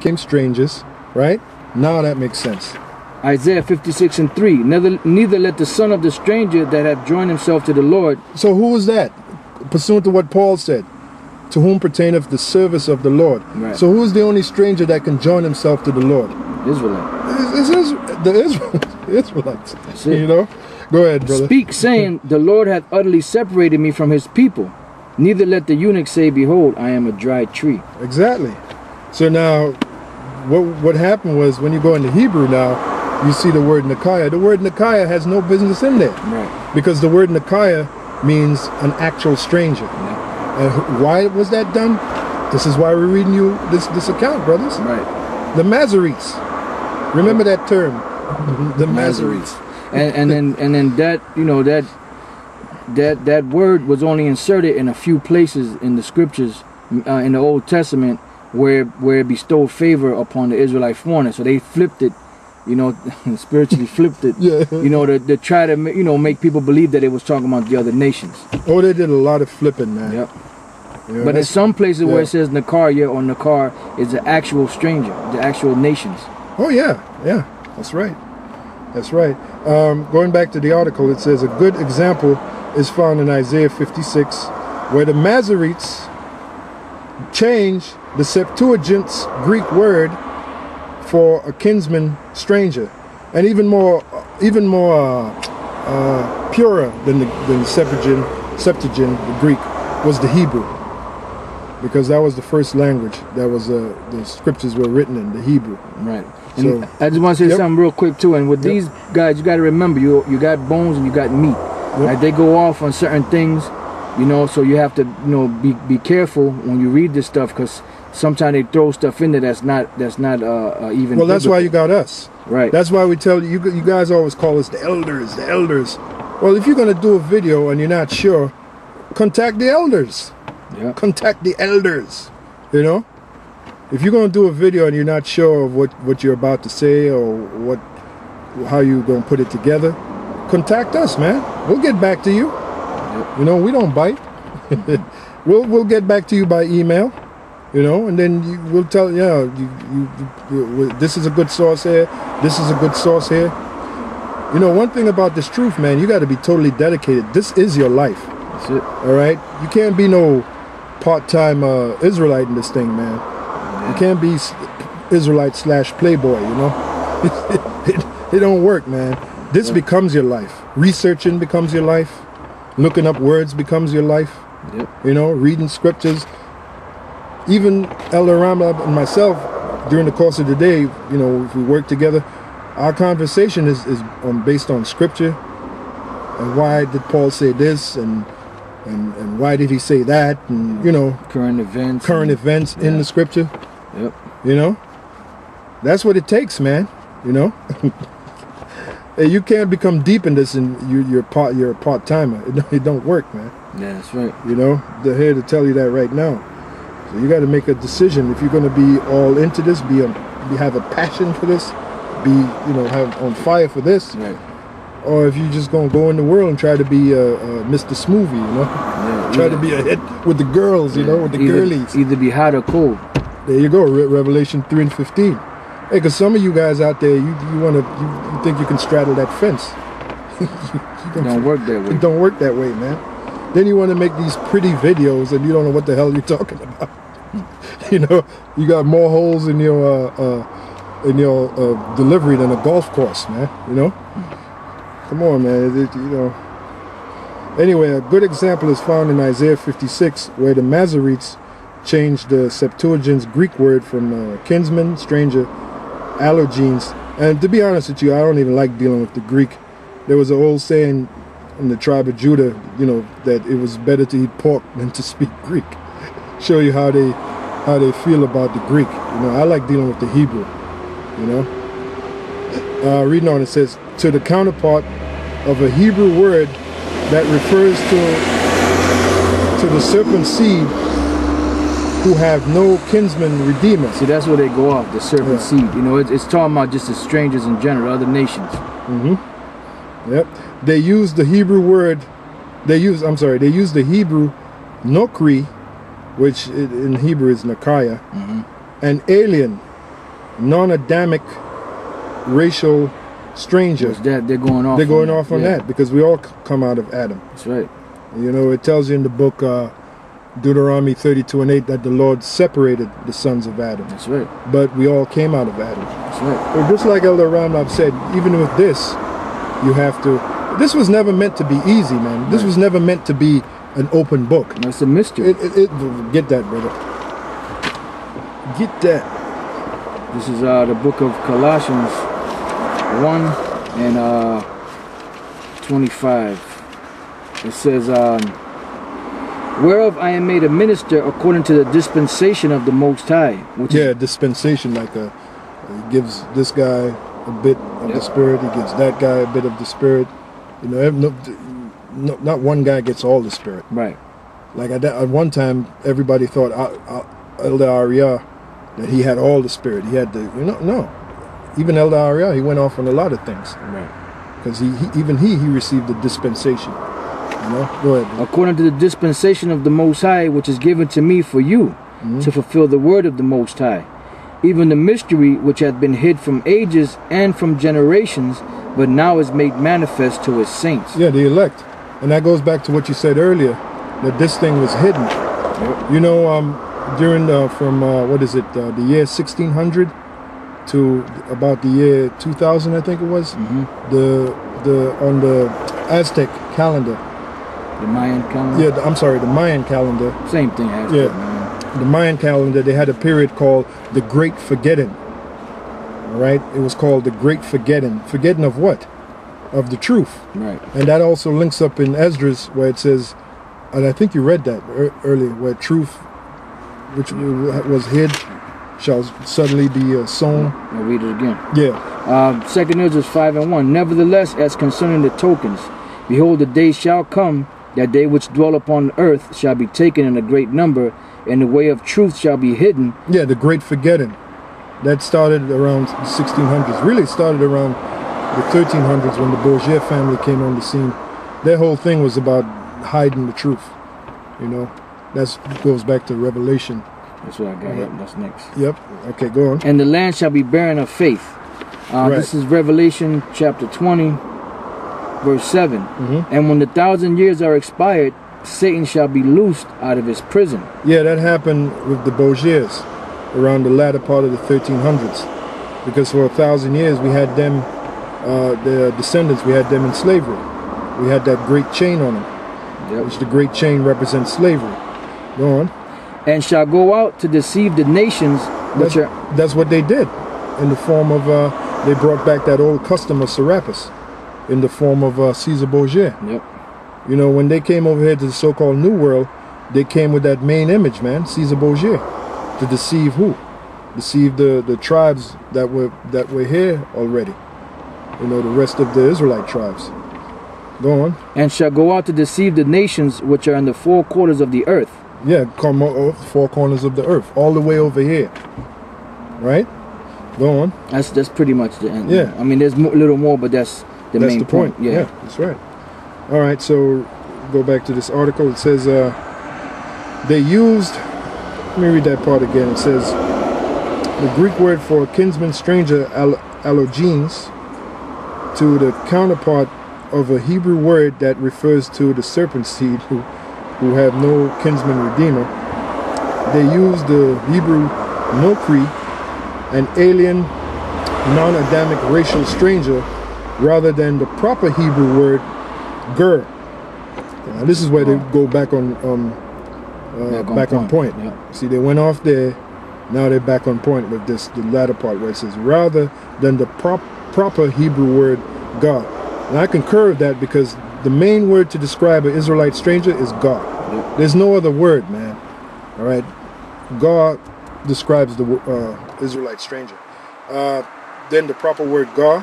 became strangers, right? Now that makes sense. Isaiah 56:3. Neither let the son of the stranger that have joined himself to the Lord. So who was that? Pursuant to what Paul said, to whom pertaineth the service of the Lord. Right. So who is the only stranger that can join himself to the Lord? Israelite. The Israelites. That's it. You know? Go ahead, brother. Speak, saying, the Lord hath utterly separated me from his people. Neither let the eunuch say, behold, I am a dry tree. Exactly. So now, what happened was, when you go into Hebrew now, you see the word Nicaea. The word Nicaea has no business in there. Right. Because the word Nicaea means an actual stranger. Yeah. And why was that done? This is why we're reading you this account, brothers. Right. The Masoretes. Remember that term. The Masoretes. And then that, you know, that word was only inserted in a few places in the scriptures in the Old Testament where it bestowed favor upon the Israelite foreigner. So they flipped it, you know, spiritually flipped it, Yeah. you know, to try to, you know, make people believe that it was talking about the other nations. Oh, they did a lot of flipping, man. Yep. Yeah, But in some places where yeah. it says Nicaea or Nakar is the actual stranger, the actual nations. Oh, yeah. Yeah. That's right. That's right. Going back to the article, it says a good example is found in Isaiah 56, where the Masoretes changed the Septuagint's Greek word for a kinsman stranger, and even more purer than the Septuagint, the Greek, was the Hebrew, because that was the first language that was the scriptures were written in, the Hebrew. Right. And So, I just want to say yep. something real quick too. And with Yep. these guys, you got to remember, you got bones and you got meat. Like they go off on certain things, you know. So you have to, you know, be careful when you read this stuff, because sometimes they throw stuff in there that's not even. Well, that's biblical. why you got us. Right. That's why we tell you. You guys always call us the elders, the elders. Well, if you're gonna do a video and you're not sure, contact the elders. Yeah. Contact the elders. You know, if you're gonna do a video and you're not sure of what you're about to say or how you're gonna put it together, contact us, man. We'll get back to you. Yep. You know, we don't bite. We'll get back to you by email. You know, and then we'll tell you, this is a good source here. This is a good source here. You know, one thing about this truth, man, you got to be totally dedicated. This is your life. That's it. All right, you can't be no part-time Israelite in this thing, man. You can't be Israelite / playboy. You know, it don't work, man. This becomes your life. Researching becomes your life. Looking up words becomes your life. Yep. You know, reading scriptures. Even Elder Ramlab and myself, during the course of the day, you know, if we work together, our conversation is based on scripture. And why did Paul say this, and why did he say that, and, you know, Current events in the scripture. Yep. You know, that's what it takes, man. You know, hey, you can't become deep in this and you're a part-timer. It don't work, man. Yeah, that's right. You know, they're here to tell you that right now. So you got to make a decision if you're going to be all into this, have a passion for this, have on fire for this, Right. or if you're just going to go in the world and try to be Mr. Smoothie, you know, Yeah, try to be a hit with the girls, you know, with the girlies. Either be hot or cold. There you go, Revelation 3:15. Hey, because some of you guys out there, you think you can straddle that fence. It don't work that way. It don't work that way, man. Then you want to make these pretty videos and you don't know what the hell you're talking about. You know, you got more holes in your delivery than a golf course, man. You know, come on, man. You know. Anyway, a good example is found in Isaiah 56, where the Masoretes changed the Septuagint's Greek word from kinsman, stranger, allergenes. And to be honest with you, I don't even like dealing with the Greek. There was an old saying in the tribe of Judah, you know, that it was better to eat pork than to speak Greek. Show you how they feel about the Greek. You know, I like dealing with the Hebrew. You know, reading on, it says, to the counterpart of a Hebrew word that refers to the serpent seed, who have no kinsman redeemer. See, that's where they go off, the serpent seed. You know, it's talking about just the strangers in general, other nations. Mm-hmm. Yep. They use the Hebrew word. They use the Hebrew nokri, which in Hebrew is nakaya, and alien non-Adamic racial stranger. What's that? They're going off. They're going off on that because we all come out of Adam. That's right. You know, it tells you in the book Deuteronomy 32:8 that the Lord separated the sons of Adam. That's right. But we all came out of Adam. That's right. But just like Elder Ramlab said, even with this, you have to. This was never meant to be easy, man. This was never meant to be an open book. That's a mystery. Get that, brother. Get that. This is the book of Colossians 1 and 25. It says, whereof I am made a minister according to the dispensation of the Most High. Which is, dispensation, like he gives this guy a bit of the Spirit, he gives that guy a bit of the Spirit. You know, not one guy gets all the Spirit. Right. Like at one time, everybody thought Elder Arya, that he had all the Spirit. He had the, no. Even Elder Arya, he went off on a lot of things. Right. Because he received the dispensation. You know? Go ahead. According to the dispensation of the Most High, which is given to me for you, to fulfill the word of the Most High, even the mystery which hath been hid from ages and from generations, but now is made manifest to his saints. Yeah, the elect. And that goes back to what you said earlier, that this thing was hidden. Yep. You know, during from the year 1600 to about the year 2000, I think it was. On the Aztec calendar. The Mayan calendar. Yeah, I'm sorry, the Mayan calendar. Same thing. Aztec, man. The Mayan calendar. They had a period called the Great Forgetting. All right, it was called the Great Forgetting. Forgetting of what? Of the truth. Right. And that also links up in Esdras, where it says, and I think you read that earlier, where truth, which was hid, shall suddenly be sown. I'll read it again. Yeah. 2 Ezra 5 and 1. Nevertheless, as concerning the tokens, behold, the day shall come that they which dwell upon the earth shall be taken in a great number, and the way of truth shall be hidden. Yeah, the Great Forgetting. That started around the 1600s. Really started around the 1300s when the Bourget family came on the scene. Their whole thing was about hiding the truth. You know, that goes back to Revelation. That's what I got. Yep, that's next. Yep. Okay, go on. And the land shall be barren of faith. This is Revelation chapter 20, verse 7. And when the 1,000 years are expired, Satan shall be loosed out of his prison. Yeah, that happened with the Bourgets around the latter part of the 1300s. Because for 1,000 years we had them, their descendants, we had them in slavery. We had that great chain on them. Yep. Which the great chain represents slavery. Go on. And shall go out to deceive the nations which that's what they did, in the form of they brought back that old custom of Serapis in the form of Caesar Borgia. Yep. You know, when they came over here to the so-called New World, they came with that main image, man, Caesar Borgia, to deceive who? Deceive the tribes that were here already. You know, the rest of the Israelite tribes. Go on. And shall go out to deceive the nations which are in the four quarters of the earth. Yeah, come off the four corners of the earth, all the way over here. Right? Go on. That's pretty much the end. Yeah. I mean, there's a little more, but that's the main point. Yeah, that's right. All right, so go back to this article. It says they used, let me read that part again. It says the Greek word for kinsman stranger, allogenes, to the counterpart of a Hebrew word that refers to the serpent seed who have no kinsman redeemer. They use the Hebrew nokri, an alien, non-Adamic racial stranger, rather than the proper Hebrew word ger. Now, this is where they go back on point. Yeah. See, they went off there. Now they're back on point with this, the latter part where it says rather than the proper Hebrew word God. And I concur with that because the main word to describe an Israelite stranger is God. Yep. There's no other word, man. All right, God describes the Israelite stranger. Then the proper word God,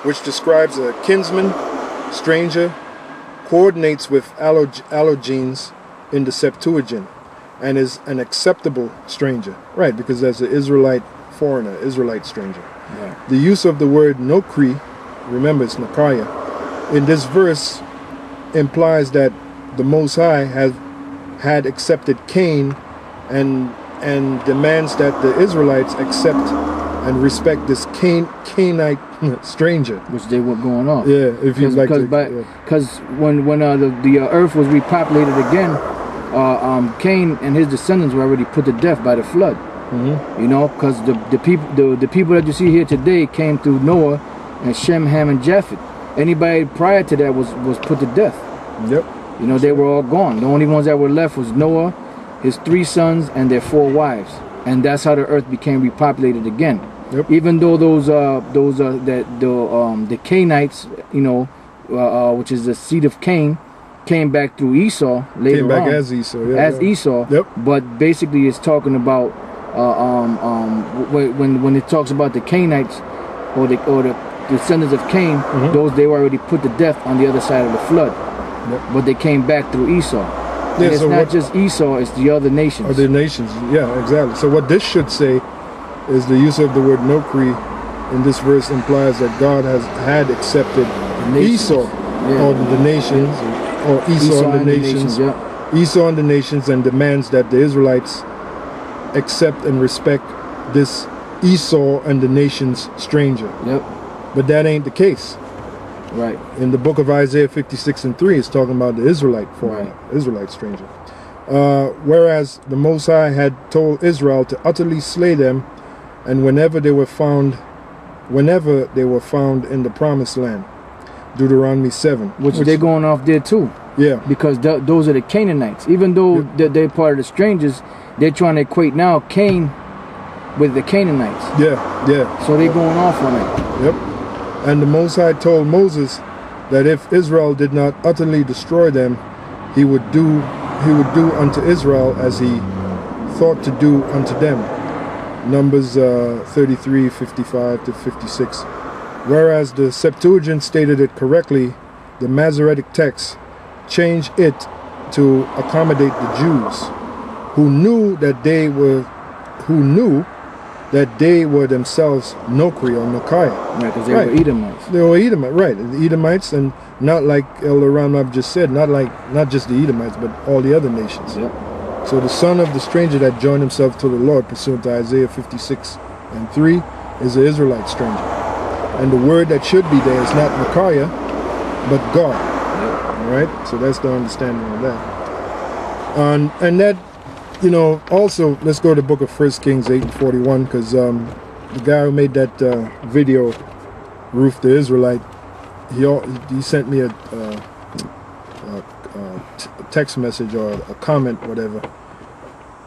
which describes a kinsman stranger, coordinates with allogenes in the Septuagint, and is an acceptable stranger, right? Because there's an Israelite foreigner, Israelite stranger. Yeah. The use of the word nokri, remember it's nakaya, in this verse implies that the Most High had accepted Cain and demands that the Israelites accept Yep. and respect this Canaanite stranger. Which they were going off. Yeah, if you'd like to. Because when the earth was repopulated again, Cain and his descendants were already put to death by the flood. Mm-hmm. You know, because the people that you see here today came through Noah and Shem, Ham, and Japheth. Anybody prior to that was put to death. Yep. You know, they were all gone. The only ones that were left was Noah, his 3 sons, and their 4 wives. And that's how the earth became repopulated again. Yep. Even though the Canaanites, you know, which is the seed of Cain, came back through Esau later on. Came back as Esau. Yeah, as Esau. Yep. But basically, it's talking about when it talks about the Canaanites or the descendants of Cain, mm-hmm. those they were already put to death on the other side of the flood. Yep. But they came back through Esau. Yeah, and it's so not just Esau, it's the other nations. Other nations, yeah, exactly. So what this should say is the use of the word Nokri in this verse implies that God had accepted Esau or the nations, or Esau and the nations, Esau and the nations, and demands that the Israelites accept and respect this Esau and the nations stranger. Yep. But that ain't the case. Right. In the book of Isaiah 56:3, it's talking about the Israelite foreigner, Israelite stranger. Whereas the Most High had told Israel to utterly slay them, and whenever they were found in the promised land. Deuteronomy 7. Which they're going off there too. Yeah. Because those are the Canaanites. Even though they're part of the strangers, they're trying to equate now Cain with the Canaanites. Yeah, yeah. So they're going off on it. Yep. And the Most High told Moses that if Israel did not utterly destroy them, he would do unto Israel as he thought to do unto them. Numbers 33:55-56. Whereas the Septuagint stated it correctly, the Masoretic text changed it to accommodate the Jews, who knew that they were themselves Nokri or Nokiah. Right, because they were Edomites. They were Edomites, right? The Edomites, and not like Elder Ramab just said, not just the Edomites, but all the other nations. Yep. So the son of the stranger that joined himself to the Lord, pursuant to Isaiah 56:3, is the Israelite stranger. And the word that should be there is not Micaiah, but God. Yep. All right? So that's the understanding of that. And that, you know, also, let's go to the book of 1 Kings 8:41, because the guy who made that video, Ruth the Israelite, he sent me a text message or a comment, whatever,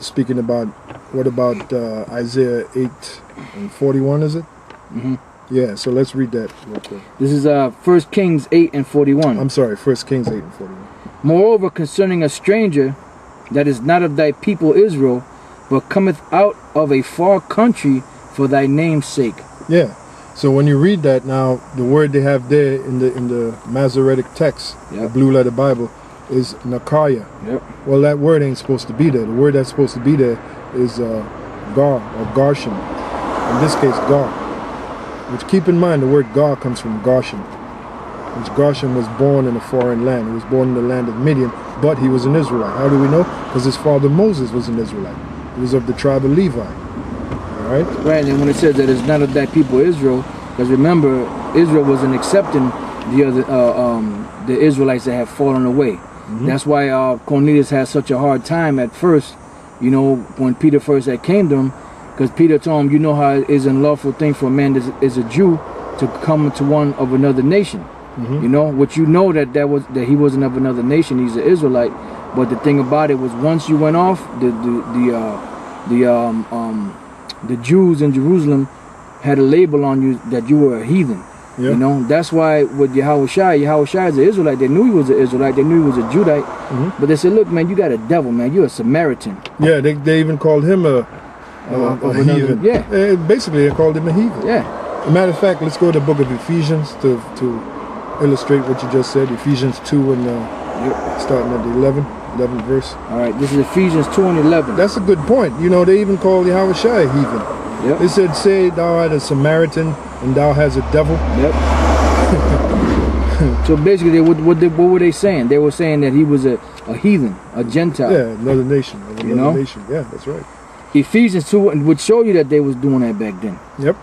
speaking about, what about Isaiah 8:41, is it? Mm-hmm. Yeah, so let's read that real quick. This is 1 Kings 8:41. I'm sorry, 1 Kings 8:41. Moreover, concerning a stranger that is not of thy people Israel, but cometh out of a far country for thy name's sake. Yeah. So when you read that now, the word they have there in the Masoretic text, the Blue Letter Bible, is Nakaya. Yep. Well, that word ain't supposed to be there. The word that's supposed to be there is Gar or Garshin. In this case, Gar. Which, keep in mind, the word Gar comes from Garshin. Which Garshin was born in a foreign land. He was born in the land of Midian, but he was an Israelite. How do we know? Because his father Moses was an Israelite. He was of the tribe of Levi. All right? Right, and when it says that it's not of that people Israel, because remember, Israel wasn't accepting the Israelites that have fallen away. Mm-hmm. That's why Cornelius had such a hard time at first, you know, when Peter first had came to him, because Peter told him, you know how it is an unlawful thing for a man that is a Jew to come to one of another nation. Mm-hmm. You know, which you know that he wasn't of another nation, he's an Israelite. But the thing about it was, once you went off, the Jews in Jerusalem had a label on you that you were a heathen. Yep. You know, that's why with Yahushua is an Israelite. They knew he was an Israelite. They knew he was a Judite. Mm-hmm. But they said, look, man, you got a devil, man. You're a Samaritan. Yeah, they even called him a heathen. Yeah. Basically, they called him a heathen. Yeah. As a matter of fact, let's go to the book of Ephesians to illustrate what you just said. Ephesians 2 and starting at the 11th verse. All right, this is Ephesians 2 and 11. That's a good point. You know, they even called Yahushua a heathen. Yep. They said, say thou art a Samaritan and thou hast a devil. Yep. So basically, what were they saying? They were saying that he was a heathen, a Gentile. Yeah, another nation. Nation. Yeah, that's right. Ephesians 2 would show you that they was doing that back then. Yep.